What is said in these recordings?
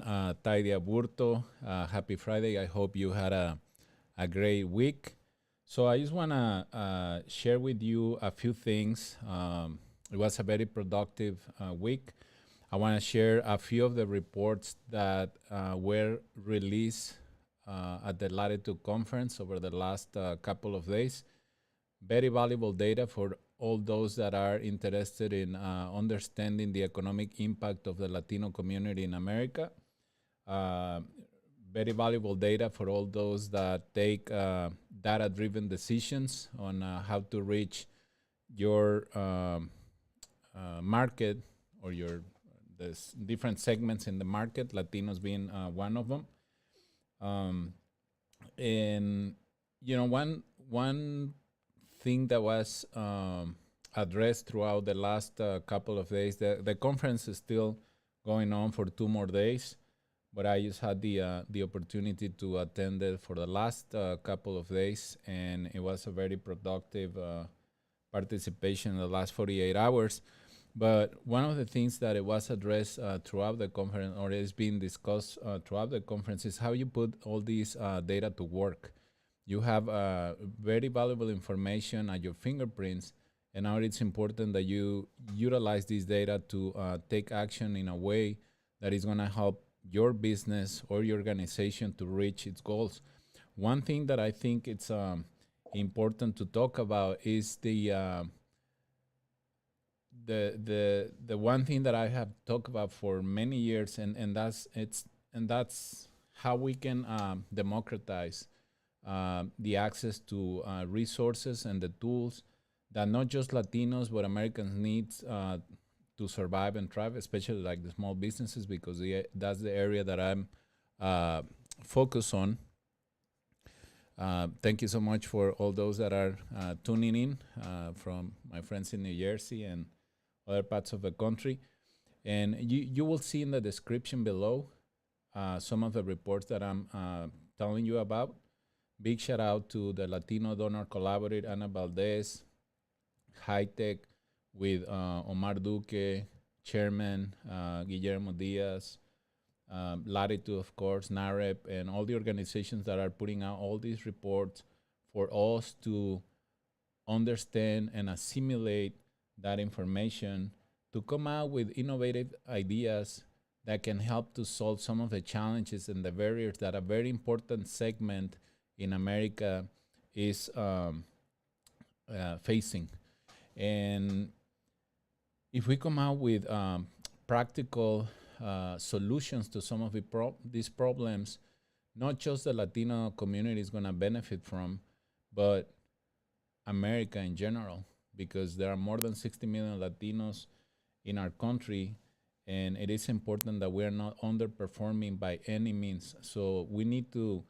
Taidy Aburto. Happy Friday. I hope you had a great week. So I just want to share with you a few things. It was a very productive week. I want to share a few of the reports that were released at the Latitude Conference over the last couple of days. Very valuable data for all those that are interested in understanding the economic impact of the Latino community in America. Uh, Very valuable data for all those that take data-driven decisions on how to reach your market or your different segments in the market, Latinos being one of them. Um, and one thing that was addressed throughout the last couple of days, the conference is still going on for 2 more days, but I just had the opportunity to attend it for the last couple of days, and it was a very productive participation in the last 48 hours. But one of the things that it was addressed throughout the conference, or is being discussed throughout the conference, is how you put all these data to work. You have very valuable information at your fingerprints, and now it's important that you utilize this data to take action in a way that is going to help your business or your organization to reach its goals. One thing that I think it's important to talk about is the one thing that I have talked about for many years, and that's how we can democratize the access to resources and the tools that not just Latinos but Americans need to survive and thrive, especially like the small businesses, because that's the area that I'm uh, focused on. Thank you so much for all those that are tuning in from my friends in New Jersey and other parts of the country. And you will see in the description below some of the reports that I'm telling you about. Big shout out to the Latino Donor Collaborative, Ana Valdez, High Tech with Omar Duque, Chairman Guillermo Diaz, Latitude, of course, NAREP, and all the organizations that are putting out all these reports for us to understand and assimilate that information to come out with innovative ideas that can help to solve some of the challenges and the barriers that a very important segment in America is facing. And if we come out with practical solutions to some of these problems, not just the Latino community is going to benefit from, but America in general, because there are more than 60 million Latinos in our country, and it is important that we are not underperforming by any means. So we need to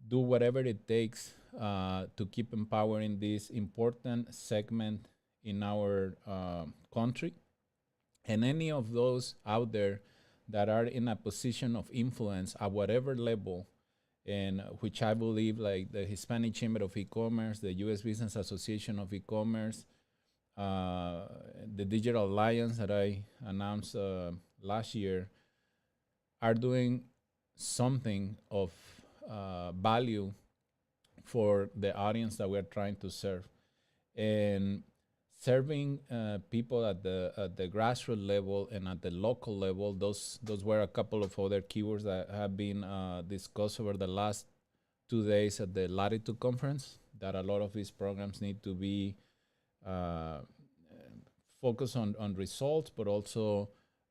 do whatever it takes to keep empowering this important segment in our country. And any of those out there that are in a position of influence at whatever level, and which I believe, like the Hispanic Chamber of E-commerce, the U.S. Business Association of E-commerce, the Digital Alliance that I announced last year, are doing something of value for the audience that we're trying to serve. And serving people at the grassroots level and at the local level, those were a couple of other keywords that have been discussed over the last 2 days at the Latitude Conference, that a lot of these programs need to be uh, focused on results, but also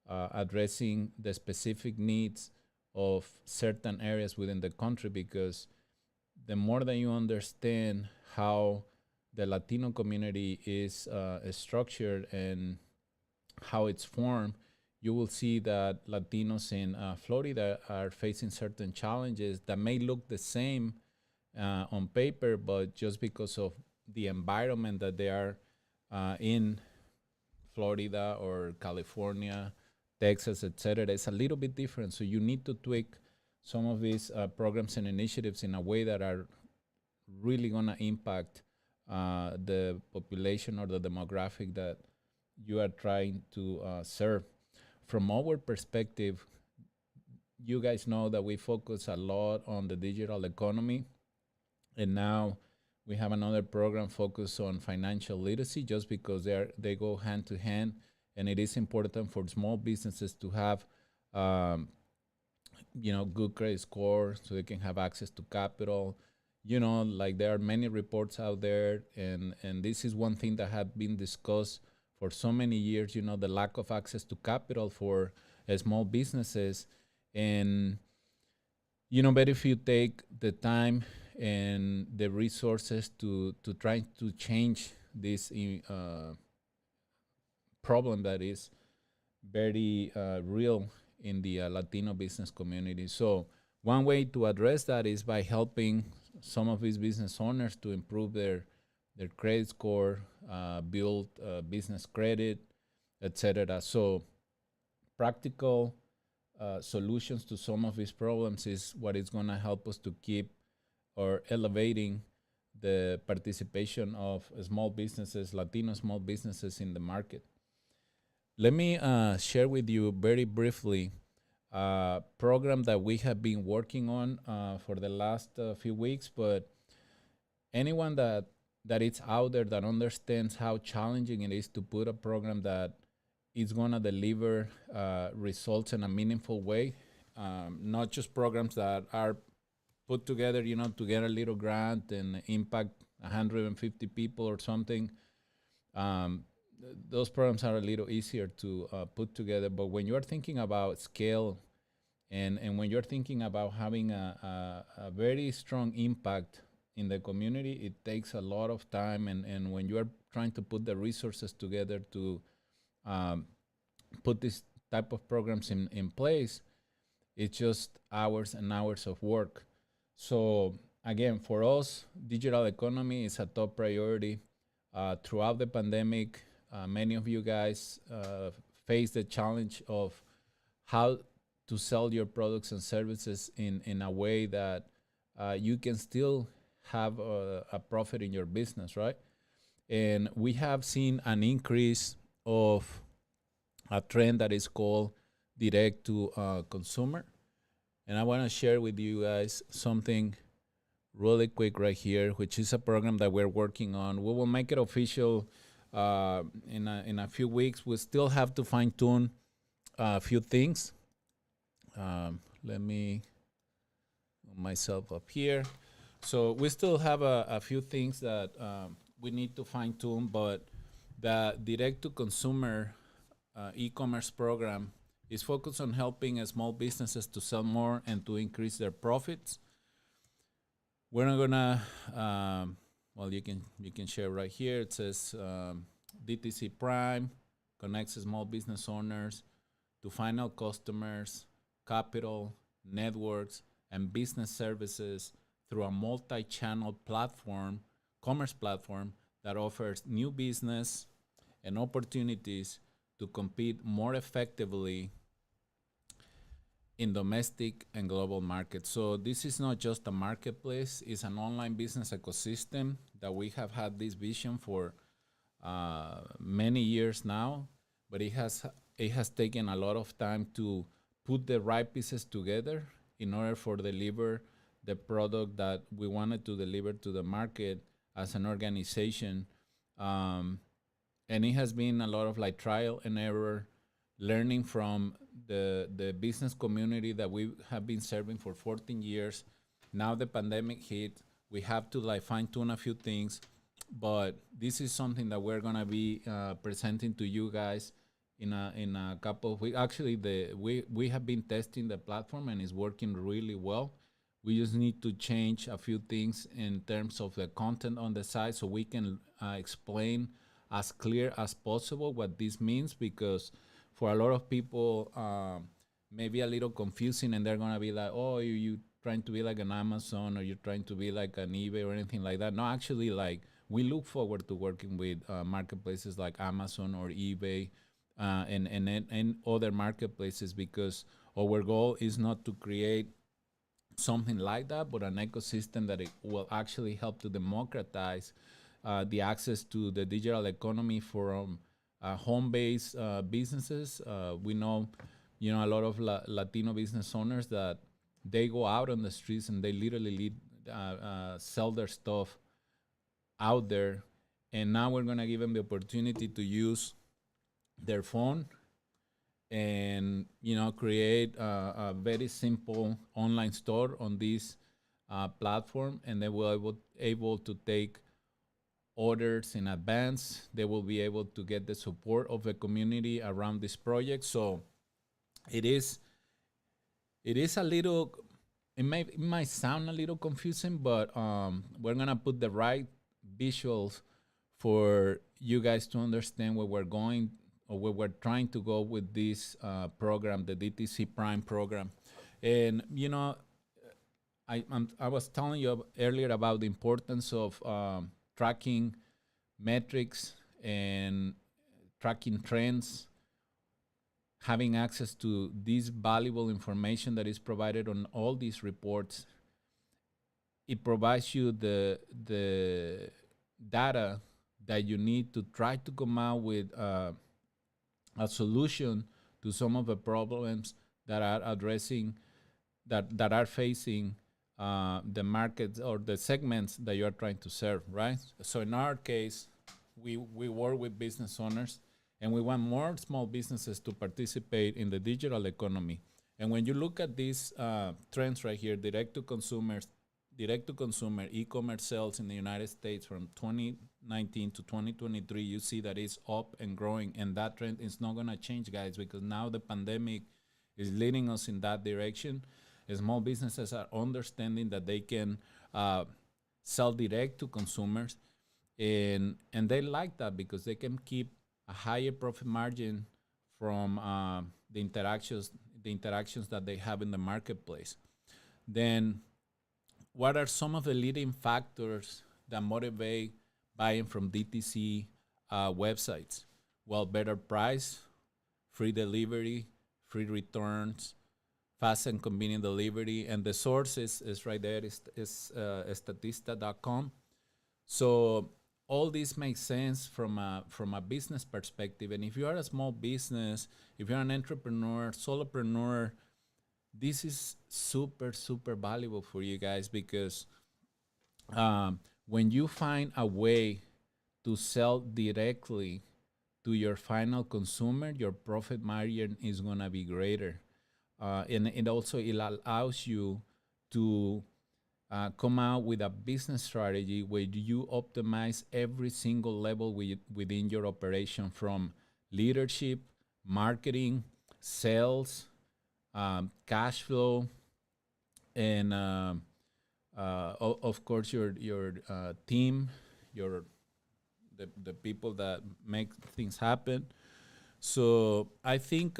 addressing the specific needs of certain areas within the country, because the more that you understand how the Latino community is structured and how it's formed, you will see that Latinos in Florida are facing certain challenges that may look the same on paper, but just because of the environment that they are in Florida or California, Texas, etc., it's a little bit different. So you need to tweak some of these programs and initiatives in a way that are really going to impact the population or the demographic that you are trying to serve. From our perspective, you guys know that we focus a lot on the digital economy, and now we have another program focused on financial literacy, just because they go hand to hand, and it is important for small businesses to have um, good credit score so they can have access to capital. Like there are many reports out there, and this is one thing that had been discussed for so many years, the lack of access to capital for small businesses. And but if you take the time and the resources to try to change this problem that is very real in the Latino business community. So one way to address that is by helping some of these business owners to improve their credit score, build business credit, etc. So practical solutions to some of these problems is what is going to help us to keep or elevating the participation of small businesses, Latino small businesses in the market. Let me share with you very briefly a program that we have been working on for the last few weeks, but anyone that is out there that understands how challenging it is to put a program that is going to deliver results in a meaningful way, not just programs that are put together, to get a little grant and impact 150 people or something. Those programs are a little easier to put together. But when you're thinking about scale and when you're thinking about having a very strong impact in the community, it takes a lot of time. And when you're trying to put the resources together to put this type of programs in place, it's just hours and hours of work. So again, for us, digital economy is a top priority. Throughout the pandemic, many of you guys face the challenge of how to sell your products and services in a way that you can still have a profit in your business, right? And we have seen an increase of a trend that is called direct to consumer. And I want to share with you guys something really quick right here, which is a program that we're working on. We will make it official in a few weeks. We still have to fine tune a few things. Let me move myself up here. So we still have a few things that we need to fine tune, but the direct to consumer e-commerce program is focused on helping small businesses to sell more and to increase their profits. We're not gonna, well, you can share right here. It says DTC Prime connects small business owners to final customers, capital, networks, and business services through a multi-channel platform, commerce platform that offers new business and opportunities to compete more effectively in domestic and global markets. So this is not just a marketplace, it's an online business ecosystem that we have had this vision for many years now, but it has taken a lot of time to put the right pieces together in order for deliver the product that we wanted to deliver to the market as an organization. And it has been a lot of like trial and error, learning from the business community that we have been serving for 14 years. Now the pandemic hit, we have to like fine tune a few things, but this is something that we're gonna be presenting to you guys in a couple of weeks. Actually, we have been testing the platform and it's working really well. We just need to change a few things in terms of the content on the site so we can explain as clear as possible what this means, because for a lot of people, maybe a little confusing, and they're gonna be like, "Oh, you trying to be like an Amazon, or you're trying to be like an eBay or anything like that?" No, actually, like we look forward to working with marketplaces like Amazon or eBay and other marketplaces, because our goal is not to create something like that, but an ecosystem that it will actually help to democratize the access to the digital economy for home-based businesses. We know a lot of Latino business owners that they go out on the streets and they literally sell their stuff out there. And now we're going to give them the opportunity to use their phone and create a very simple online store on this platform, and they will able to take orders in advance. They will be able to get the support of the community around this project. So it is a little, it might sound a little confusing, but we're gonna put the right visuals for you guys to understand where we're going or where we're trying to go with this program, the DTC Prime program. And I was telling you earlier about the importance of tracking metrics and tracking trends, having access to this valuable information that is provided on all these reports. It provides you the data that you need to try to come out with a solution to some of the problems that are addressing that are facing the markets or the segments that you are trying to serve, right? So in our case, we work with business owners, and we want more small businesses to participate in the digital economy. And when you look at these trends right here, direct to consumer e-commerce sales in the United States from 2019 to 2023, you see that it's up and growing, and that trend is not going to change, guys, because now the pandemic is leading us in that direction. Small businesses are understanding that they can sell direct to consumers, and they like that because they can keep a higher profit margin from the interactions that they have in the marketplace. Then, what are some of the leading factors that motivate buying from DTC websites? Well, better price, free delivery, free returns, fast and convenient delivery, and the source is right there, is statista.com. So all this makes sense from a business perspective. And if you are a small business, if you're an entrepreneur, solopreneur, this is super, super valuable for you guys, because when you find a way to sell directly to your final consumer, your profit margin is going to be greater. And it also allows you to come out with a business strategy where you optimize every single level within your operation, from leadership, marketing, sales, cash flow, and of course your team, the people that make things happen. So I think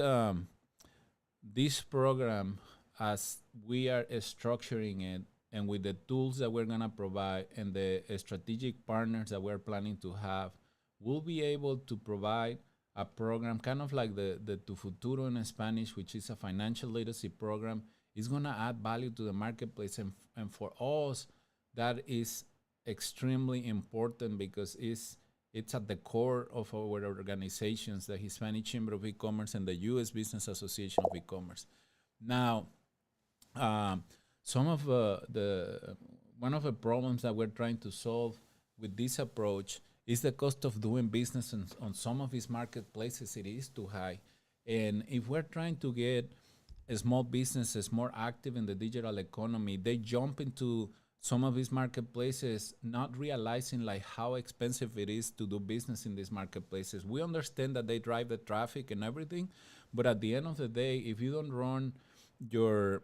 this program, as we are structuring it, and with the tools that we're going to provide and the strategic partners that we're planning to have, we'll be able to provide a program kind of like the Tu Futuro in Spanish, which is a financial literacy program. Is going to add value to the marketplace. And for us, that is extremely important, because it's at the core of our organizations, the Hispanic Chamber of E-commerce and the U.S. Business Association of E-commerce. Now, one of the problems that we're trying to solve with this approach is the cost of doing business on some of these marketplaces. It is too high. And if we're trying to get small businesses more active in the digital economy, they jump into some of these marketplaces not realizing like how expensive it is to do business in these marketplaces. We understand that they drive the traffic and everything, but at the end of the day, if you don't run your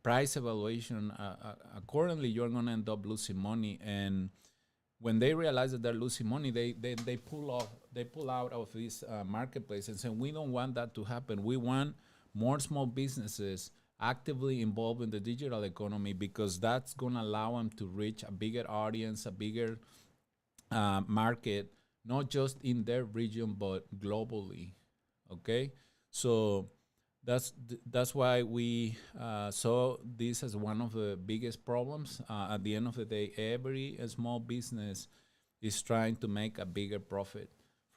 price evaluation accordingly, you're going to end up losing money. And when they realize that they're losing money, they pull out of this marketplace. And so we don't want that to happen. We want more small businesses actively involved in the digital economy, because that's going to allow them to reach a bigger audience, a bigger market, not just in their region, but globally. Okay? So that's why we saw this as one of the biggest problems. At the end of the day, every small business is trying to make a bigger profit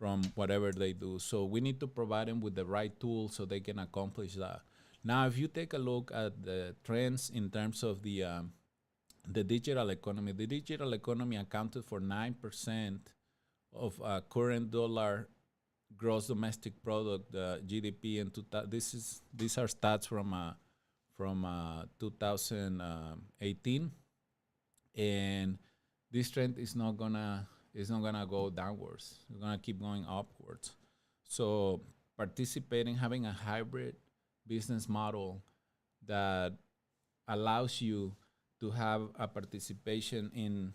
from whatever they do. So we need to provide them with the right tools so they can accomplish that. Now, if you take a look at the trends in terms of the digital economy, the digital economy accounted for 9% of current dollar gross domestic product, GDP, and these are stats from 2018, and this trend is not gonna go downwards. It's gonna keep going upwards. So participating, having a hybrid business model that allows you to have a participation in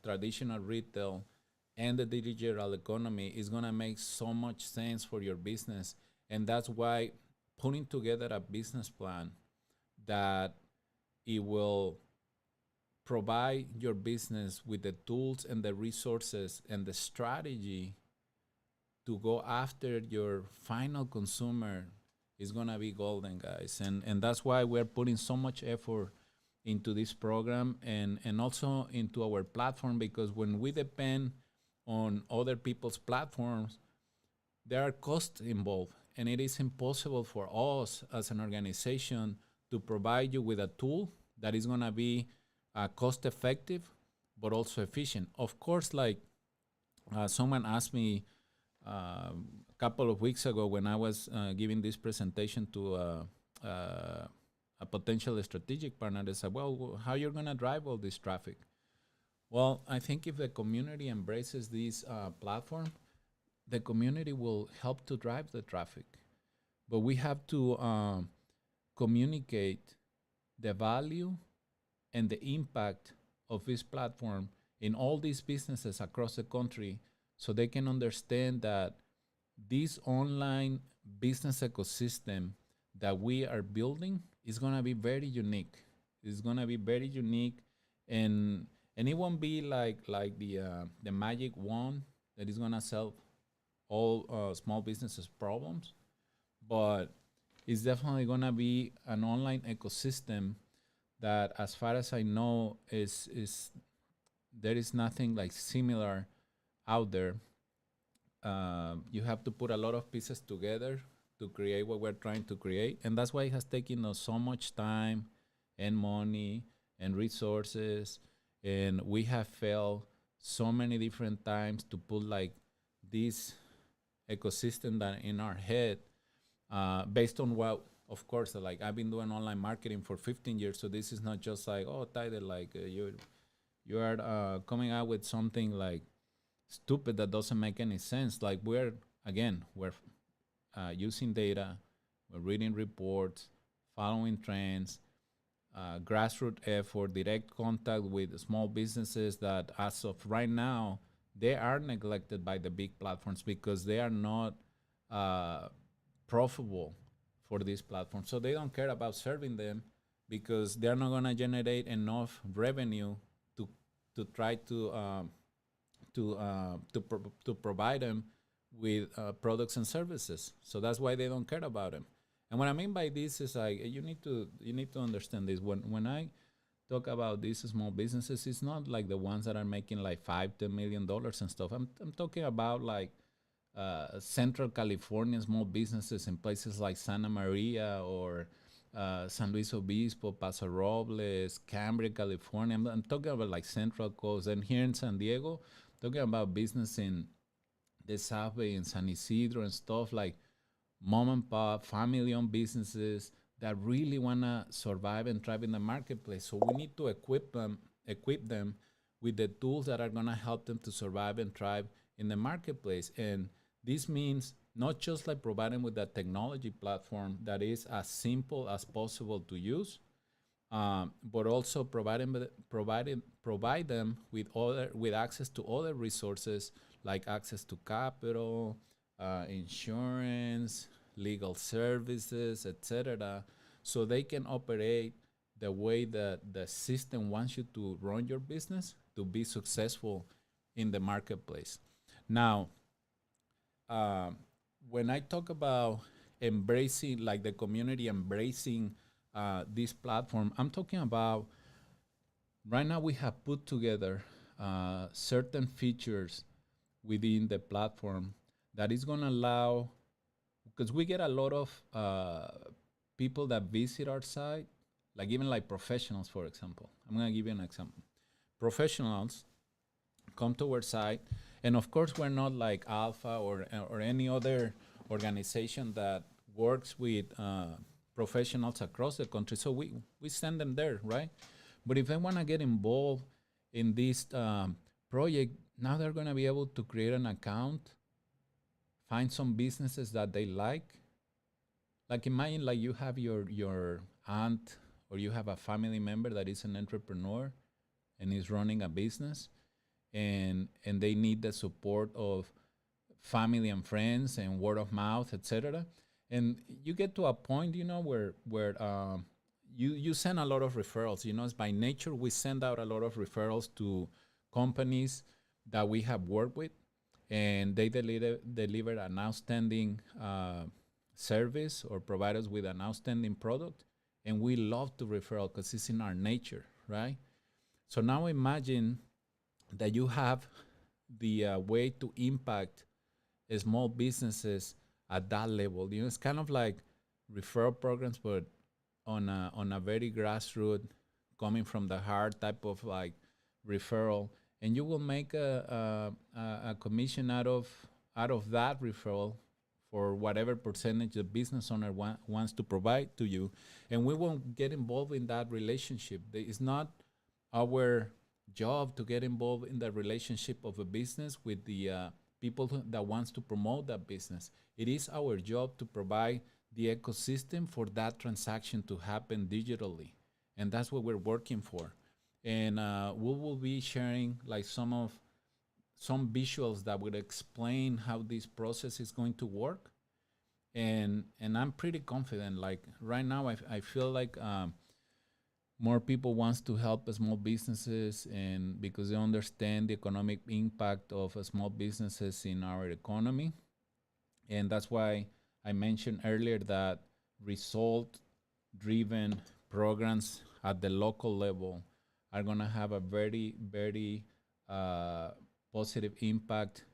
traditional retail and the digital economy is going to make so much sense for your business. And that's why putting together a business plan that it will provide your business with the tools and the resources and the strategy to go after your final consumer is going to be golden, guys. And that's why we're putting so much effort into this program and also into our platform, because when we depend on other people's platforms, there are costs involved, and it is impossible for us as an organization to provide you with a tool that is going to be cost effective but also efficient. Of course, like someone asked me a couple of weeks ago when I was giving this presentation to a potential strategic partner, they said, well, how you're going to drive all this traffic? Well, I think if the community embraces this platform, the community will help to drive the traffic. But we have to communicate the value and the impact of this platform in all these businesses across the country so they can understand that this online business ecosystem that we are building is going to be very unique. It's going to be very unique, and it won't be like the magic wand that is going to solve all small businesses problems, but it's definitely going to be an online ecosystem that, as far as I know, is there is nothing like similar out there. You have to put a lot of pieces together to create what we're trying to create, and that's why it has taken us so much time and money and resources, and we have failed so many different times to put like this ecosystem that in our head, based on what, of course, like I've been doing online marketing for 15 years, so this is not just like, oh, Tyler, like you are coming out with something like stupid that doesn't make any sense. Like we're using data, we're reading reports, following trends, grassroots effort, direct contact with small businesses that, as of right now, they are neglected by the big platforms because they are not profitable for these platforms. So they don't care about serving them because they're not going to generate enough revenue to try to provide them with products and services. So that's why they don't care about them. And what I mean by this is like you need to understand this. When I talk about these small businesses, it's not like the ones that are making like $5-10 million and stuff. I'm talking about like Central California small businesses in places like Santa Maria or San Luis Obispo, Paso Robles, Cambria, California. I'm talking about like Central Coast. And here in San Diego, talking about business in the South Bay, in San Isidro and stuff, like mom and pop, family-owned businesses that really want to survive and thrive in the marketplace. So we need to equip them with the tools that are going to help them to survive and thrive in the marketplace. And this means not just like providing with a technology platform that is as simple as possible to use, but also provide them with access to other resources like access to capital, insurance, legal services, etc., so they can operate the way that the system wants you to run your business to be successful in the marketplace. Now, when I talk about embracing, like the community embracing this platform, I'm talking about right now we have put together certain features within the platform that is going to allow, because we get a lot of people that visit our site, like even like professionals, for example. I'm going to give you an example. Professionals come to our site, and of course, we're not like Alpha or any other organization that works with professionals across the country. So we send them there, right? But if they want to get involved in this project, now they're going to be able to create an account, find some businesses that they like imagine like you have your aunt or you have a family member that is an entrepreneur and is running a business, and they need the support of family and friends and word of mouth, etc. And you get to a point, where you send a lot of referrals. It's by nature we send out a lot of referrals to companies that we have worked with, and they deliver an outstanding service or provide us with an outstanding product, and we love to referral because it's in our nature, right? So now imagine that you have the way to impact small businesses at that level. It's kind of like referral programs, but on a very grassroots, coming from the heart type of like referral, and you will make a commission out of that referral for whatever percentage the business owner wants to provide to you, and we won't get involved in that relationship. It's not our job to get involved in the relationship of a business with the people that wants to promote that business. It is our job to provide the ecosystem for that transaction to happen digitally, and that's what we're working for. And we will be sharing like some visuals that would explain how this process is going to work, and I'm pretty confident. Like right now, I feel like more people wants to help small businesses, and because they understand the economic impact of small businesses in our economy. And that's why I mentioned earlier that result driven programs at the local level are going to have a very, very positive impact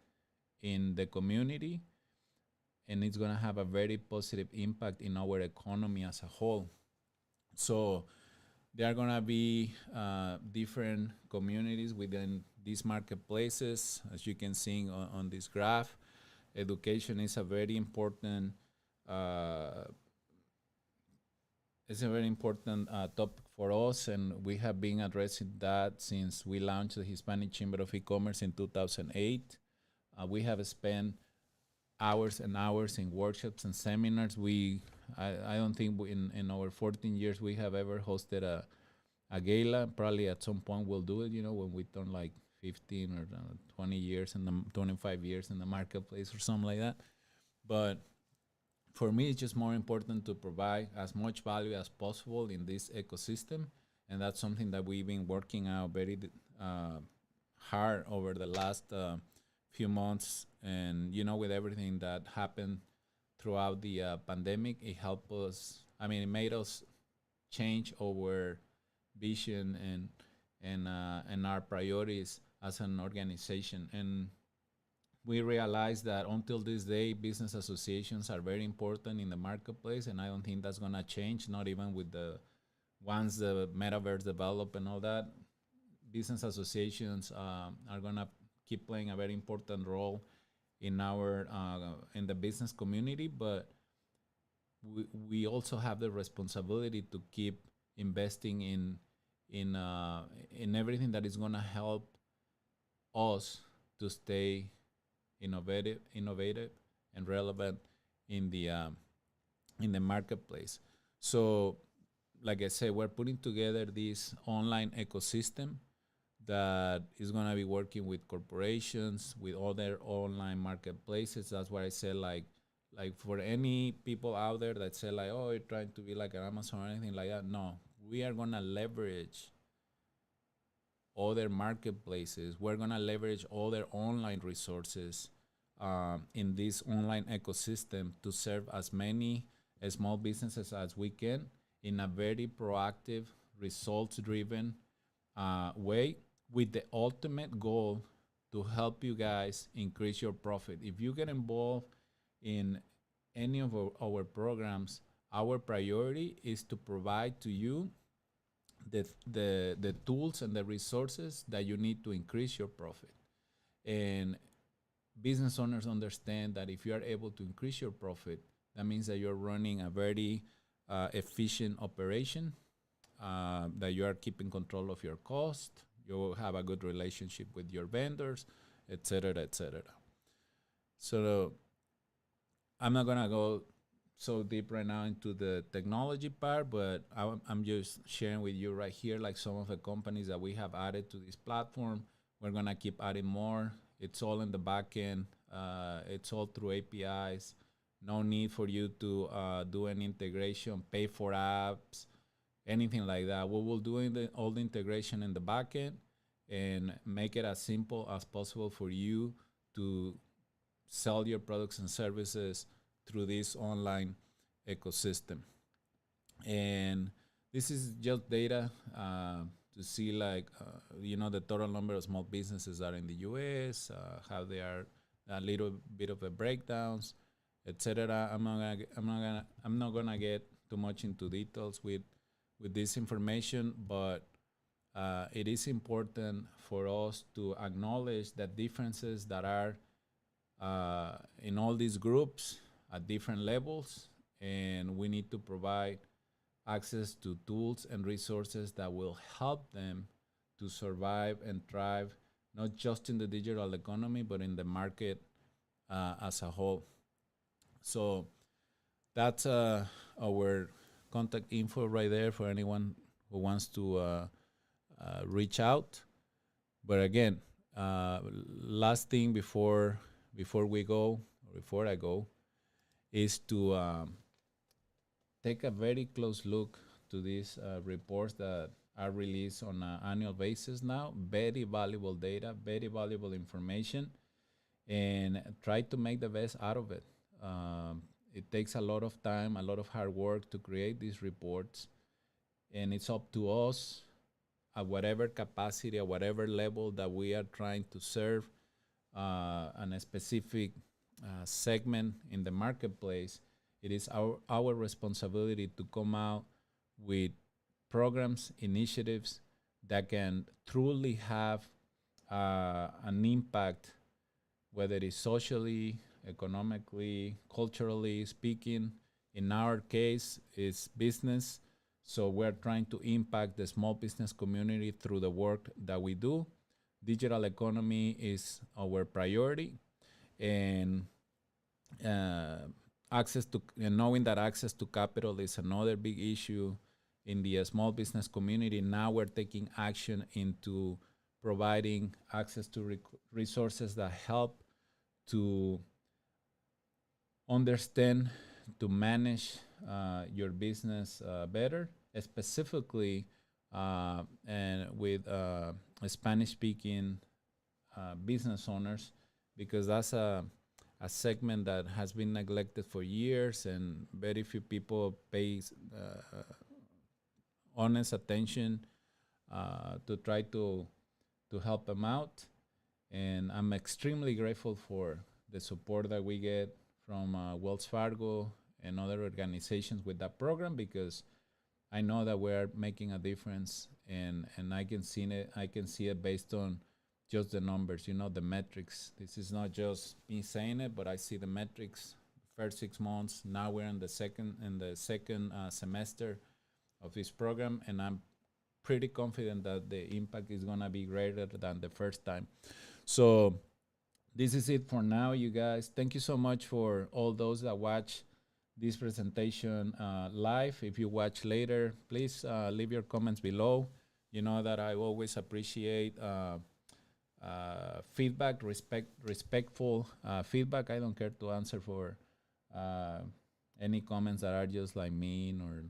in the community, and it's going to have a very positive impact in our economy as a whole. So there are going to be different communities within these marketplaces, as you can see on this graph. Education is a very important topic for us, and we have been addressing that since we launched the Hispanic Chamber of E-commerce in 2008. We have spent hours and hours in workshops and seminars. I don't think in our 14 years we have ever hosted a gala. Probably at some point we'll do it, when we turn like 15 or 20 years and 25 years in the marketplace or something like that. But for me, it's just more important to provide as much value as possible in this ecosystem. And that's something that we've been working out very hard over the last few months. And, with everything that happened throughout the pandemic, it helped us. It made us change our vision and our priorities as an organization. And we realized that until this day, business associations are very important in the marketplace, and I don't think that's gonna change. Not even with once the metaverse develop and all that. Business associations are gonna keep playing a very important role in in the business community, but we also have the responsibility to keep investing in everything that is gonna help us to stay innovative, and relevant in the marketplace. So, like I said, we're putting together this online ecosystem that is going to be working with corporations, with other online marketplaces. That's why I said, like for any people out there that say like, oh, you're trying to be like an Amazon or anything like that. No, we are going to leverage other marketplaces. We're going to leverage other online resources in this online ecosystem to serve as many small businesses as we can in a very proactive, results-driven way, with the ultimate goal to help you guys increase your profit. If you get involved in any of our programs, our priority is to provide to you the tools and the resources that you need to increase your profit. And business owners understand that if you are able to increase your profit, that means that you're running a very efficient operation, that you are keeping control of your cost, you have a good relationship with your vendors, etc., etc. So I'm not gonna go so deep right now into the technology part, but I'm just sharing with you right here like some of the companies that we have added to this platform. We're gonna keep adding more. It's all in the back end. It's all through APIs. No need for you to do an integration, pay for apps, anything like that. We will do all the integration in the back end and make it as simple as possible for you to sell your products and services through this online ecosystem. And this is just data to see like, the total number of small businesses that are in the US, how they are, a little bit of a breakdowns, etc. I'm not gonna get too much into details with this information, but it is important for us to acknowledge the differences that are in all these groups at different levels, and we need to provide access to tools and resources that will help them to survive and thrive, not just in the digital economy, but in the market as a whole. So that's our contact info right there for anyone who wants to reach out. But again, last thing before we go, or before I go, is to take a very close look to these reports that are released on an annual basis now. Very valuable data, very valuable information, and try to make the best out of it. It takes a lot of time, a lot of hard work to create these reports, and it's up to us at whatever capacity, at whatever level that we are trying to serve on a specific segment in the marketplace. It is our responsibility to come out with programs, initiatives that can truly have an impact, whether it's socially, economically, culturally speaking. In our case, it's business. So we're trying to impact the small business community through the work that we do. Digital economy is our priority, and knowing that access to capital is another big issue in the small business community. Now we're taking action into providing access to resources that help to understand, to manage your business better, specifically and with Spanish-speaking business owners, because that's a segment that has been neglected for years, and very few people pay honest attention to try to help them out. And I'm extremely grateful for the support that we get from Wells Fargo and other organizations with that program, because I know that we're making a difference, and I can see it based on just the numbers, the metrics. This is not just me saying it, but I see the metrics. First 6 months. Now we're in the second semester of this program, and I'm pretty confident that the impact is gonna be greater than the first time. So this is it for now, you guys. Thank you so much for all those that watch this presentation live. If you watch later, please leave your comments below. You know that I always appreciate feedback, respectful feedback. I don't care to answer for any comments that are just like mean or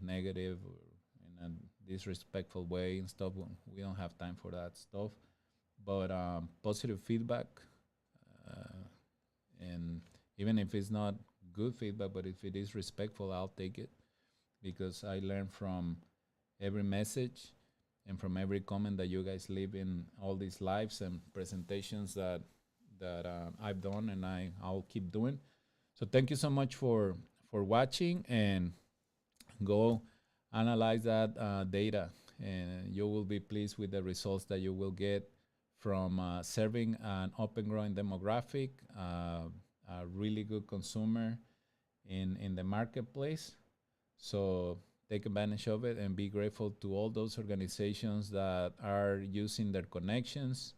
negative or in a disrespectful way and stuff. We don't have time for that stuff. But positive feedback, and even if it's not good feedback, but if it is respectful, I'll take it, because I learn from every message. and from every comment that you guys leave in all these lives and presentations that I've done and I'll keep doing. So thank you so much for watching, and go analyze that data, and you will be pleased with the results that you will get from serving an open growing demographic, a really good consumer in the marketplace. So take advantage of it and be grateful to all those organizations that are using their connections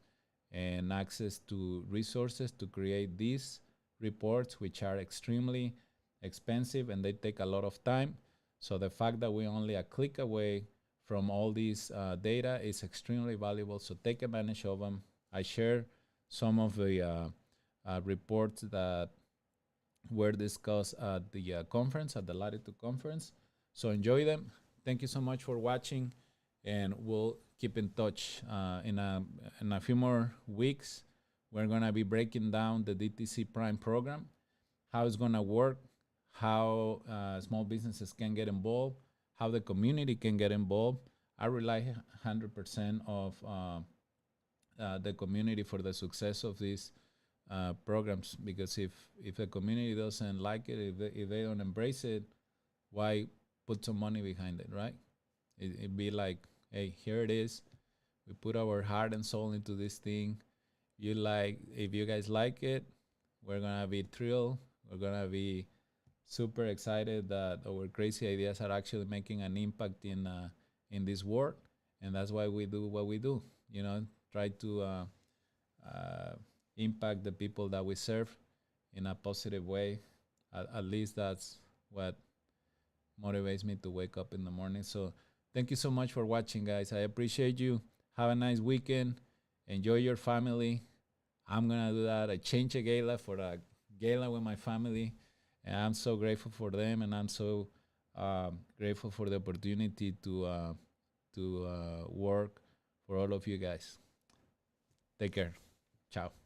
and access to resources to create these reports, which are extremely expensive and they take a lot of time. So the fact that we're only a click away from all these data is extremely valuable. So take advantage of them. I share some of the reports that were discussed at the conference, at the Latitude conference. So enjoy them. Thank you so much for watching, and we'll keep in touch. In a few more weeks, we're gonna be breaking down the DTC Prime program, how it's gonna work, how small businesses can get involved, how the community can get involved. I rely 100% of the community for the success of these programs, because if the community doesn't like it, if they don't embrace it, why put some money behind it, right? It'd be like, hey, here it is. We put our heart and soul into this thing. If you guys like it, we're gonna be thrilled. We're gonna be super excited that our crazy ideas are actually making an impact in this world, and that's why we do what we do. Try to impact the people that we serve in a positive way. At least that's what motivates me to wake up in the morning. So thank you so much for watching, guys. I appreciate you. Have a nice weekend. Enjoy your family. I'm gonna do that. I changed a gala for a gala with my family, and I'm so grateful for them, and I'm so grateful for the opportunity to work for all of you guys. Take care. Ciao.